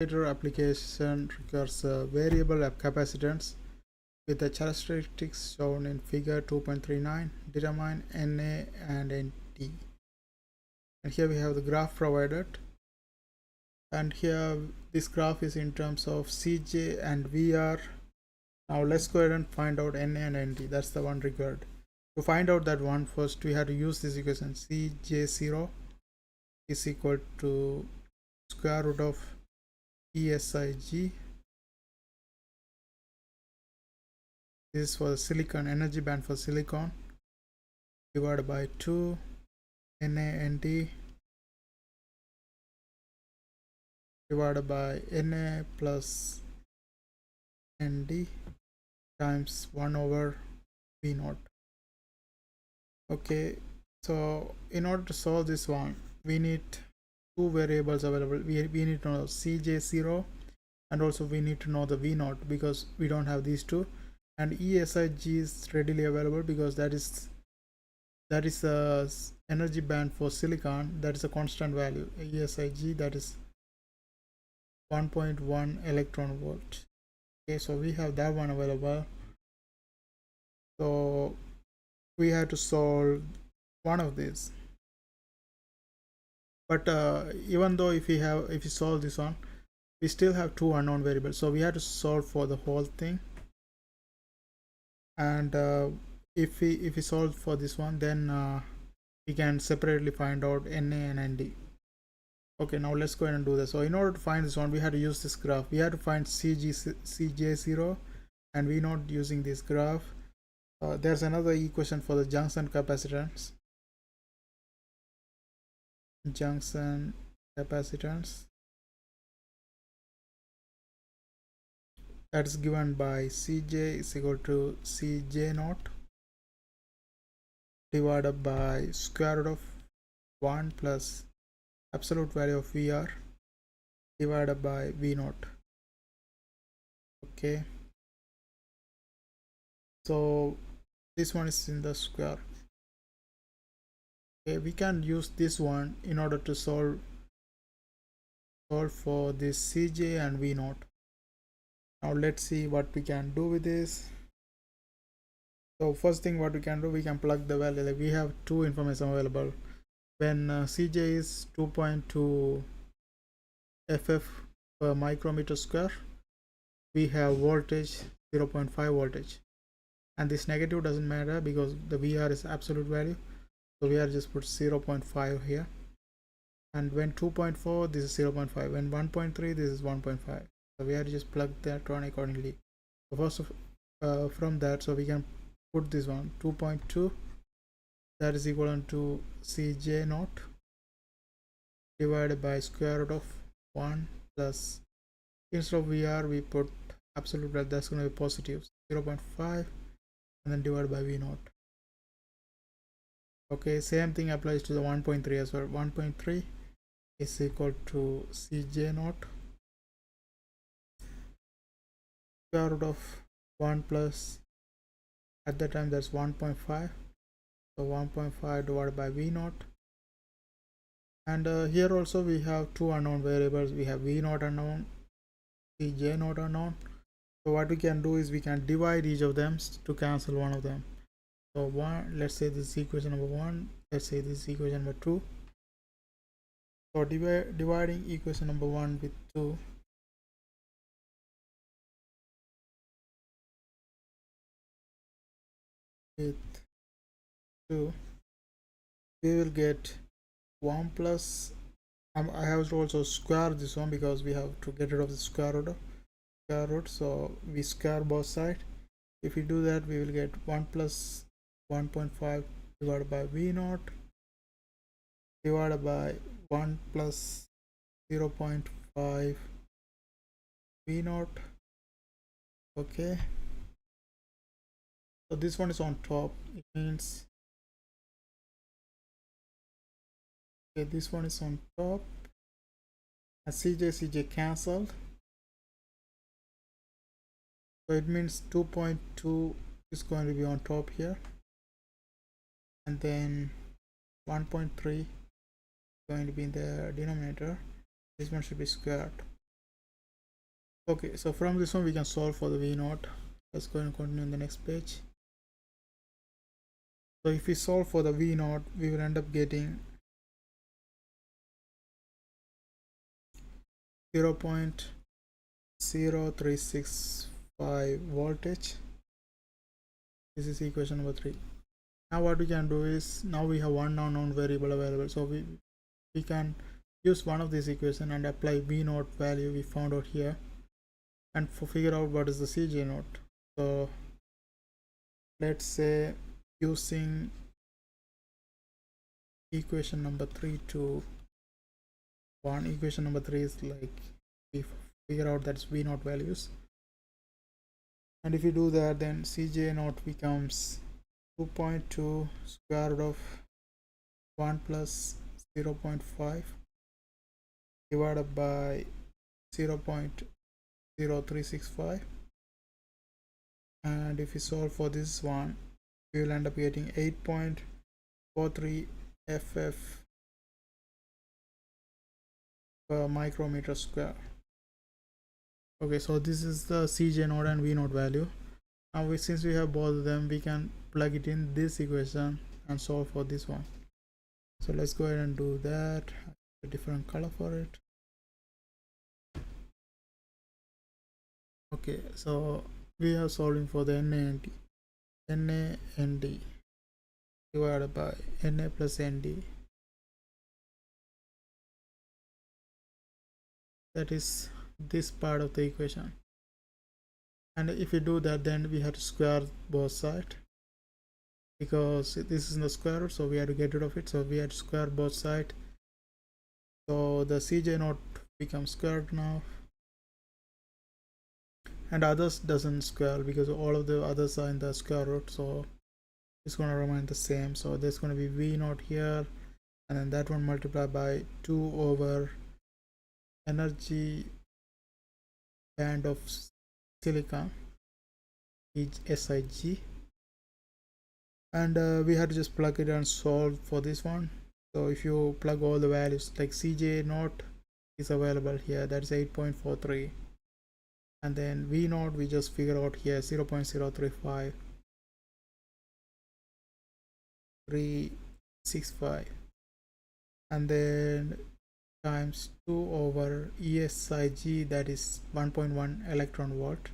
oscillator application requires a variable capacitance with the characteristics shown in figure 2.39. Determine Na and Nt. And here we have the graph provided, and here this graph is in terms of Cj and Vr. Now let's go ahead and find out Na and Nt. That's the one required. To find out that one, first we have to use this equation. Cj0 is equal to square root of ESIG. This is for the silicon, energy band for silicon, divided by 2 NaNt divided by Na plus Nd times 1 over V naught. Okay, so in order to solve this one, we need two variables available. We need to know Cj0, and also we need to know the V naught, because we don't have these two. And ESIG is readily available because that is a energy band for silicon, that is a constant value. ESIG, that is 1.1 electron volt. Okay, so we have that one available. So we have to solve one of these. But even though if we solve this one, we still have two unknown variables. So we have to solve for the whole thing. And if we solve for this one, then we can separately find out Na and Nd. Okay, now let's go ahead and do this. So in order to find this one, we have to use this graph. We have to find Cj0 and V naught using this graph. There's another equation for the junction capacitance. Junction capacitance, that is given by Cj is equal to Cj0 divided by square root of 1 plus absolute value of Vr divided by V naught. Okay, so this one is in the square. Okay, we can use this one in order to solve for this Cj and V naught. Now let's see what we can do with this. So first thing what we can do, we can plug the value. Like we have two information available. When Cj is 2.2 ff per micrometer square, we have voltage 0.5 voltage, and this negative doesn't matter because the Vr is absolute value. So we are just put 0.5 here, and when 2.4, this is 0.5. When 1.3, this is 1.5. So we have to just plug that one accordingly. So first from that, so we can put this one 2.2, that is equal to Cj0 divided by square root of 1 plus, instead of Vr we put absolute value, that's going to be positive 0.5, and then divided by V naught. Okay, same thing applies to the 1.3 as well. 1.3 is equal to Cj0 square root of 1 plus, at that time that's 1.5, so 1.5 divided by V naught. And here also we have two unknown variables. We have V naught unknown, Cj0 unknown. So what we can do is we can divide each of them to cancel one of them. So one, let's say this is equation number 1, let's say this is equation number 2. So dividing equation number 1 with 2, we will get 1 plus, I have to also square this one because we have to get rid of the square root, so we square both sides. If we do that, we will get 1 plus 1.5 divided by V naught divided by 1 plus 0.5 V naught. Okay, so this one is on top, it means, okay, this one is on top, and Cj cancelled, so it means 2.2 is going to be on top here, and then 1.3 is going to be in the denominator. This one should be squared. Okay, so from this one we can solve for the v0. Let's go and continue on the next page. So if we solve for the v0, we will end up getting 0.0365 voltage. This is equation number 3. Now what we can do is, now we have one unknown variable available, so we can use one of these equation and apply v0 value we found out here and figure out what is the CJ0. So let's say using equation number 3 to 1, equation number 3 is like we figure out that's v0 values, and if you do that, then CJ0 becomes 2.2 square root of 1 plus 0.5 divided by 0.0365, and if we solve for this one, we will end up getting 8.43 ff per micrometer square. Okay, so this is the CJ0 and V0 value. Now since we have both of them, we can plug it in this equation and solve for this one. So let's go ahead and do that. A different color for it. Okay, so we are solving for the NA and D divided by NA plus ND. That is this part of the equation. And if we do that, then we have to square both sides, because this is in the square root, so we have to get rid of it. So we have to square both sides. So the CJ0 becomes squared now, and others doesn't square because all of the others are in the square root, so it's going to remain the same. So there's going to be V0 here, and then that one multiplied by 2 over energy band of silicon, SiG, and we had to just plug it and solve for this one. So if you plug all the values, like CJ0 is available here, that's 8.43, and then V0 we just figure out here 0.035 365, and then times 2 over ESIG, that is 1.1 electron volt.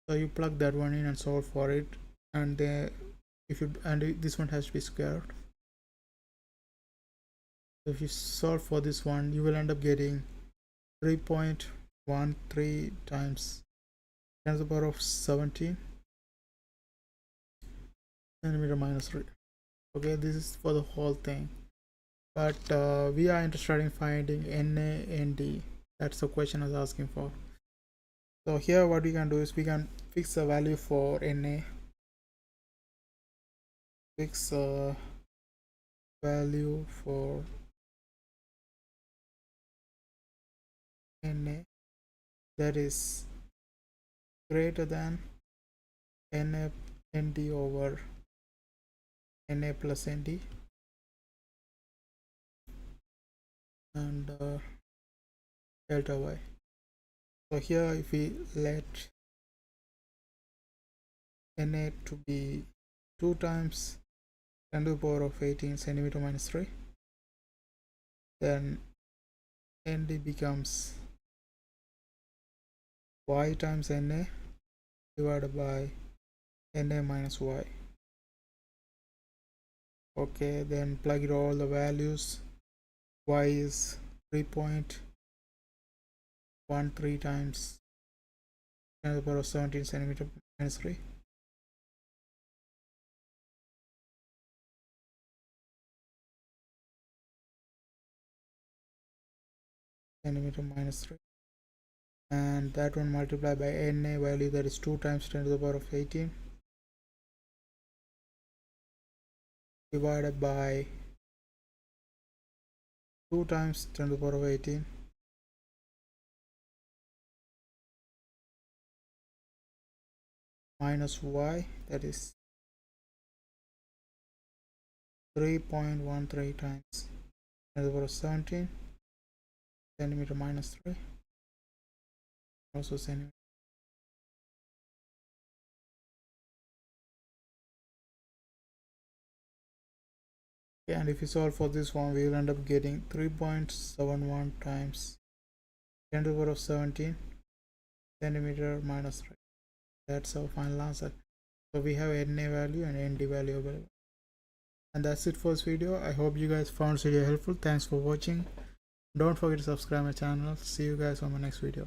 So you plug that one in and solve for it, and this one has to be squared. So if you solve for this one, you will end up getting 3.13 times 10 to the power of 17 centimeter minus 3. Okay, this is for the whole thing, but we are interested in finding NA and D. That's the question I was asking for. So here what we can do is we can fix a value for NA, fix a value for NA that is greater than NA ND over NA plus ND, and delta Y. So here if we let NA to be 2 times 10 to the power of 18 centimeter minus 3, then ND becomes Y times NA divided by NA minus Y. Okay, then plug it all the values. Y is 3.13 times 10 to the power of 17 centimeter minus 3, centimeter minus 3, and that one multiplied by NA value, that is 2 times 10 to the power of 18 divided by 2 times 10 to the power of 18 minus Y, that is 3.13 times 10 to the power of 17 centimeter minus 3, also centimeter. Okay, and if you solve for this one, we will end up getting 3.71 times 10 to the power of 17 centimeter minus 3. That's our final answer. So we have NA value and ND value available. And that's it for this video. I hope you guys found this video helpful. Thanks for watching. Don't forget to subscribe my channel. See you guys on my next video.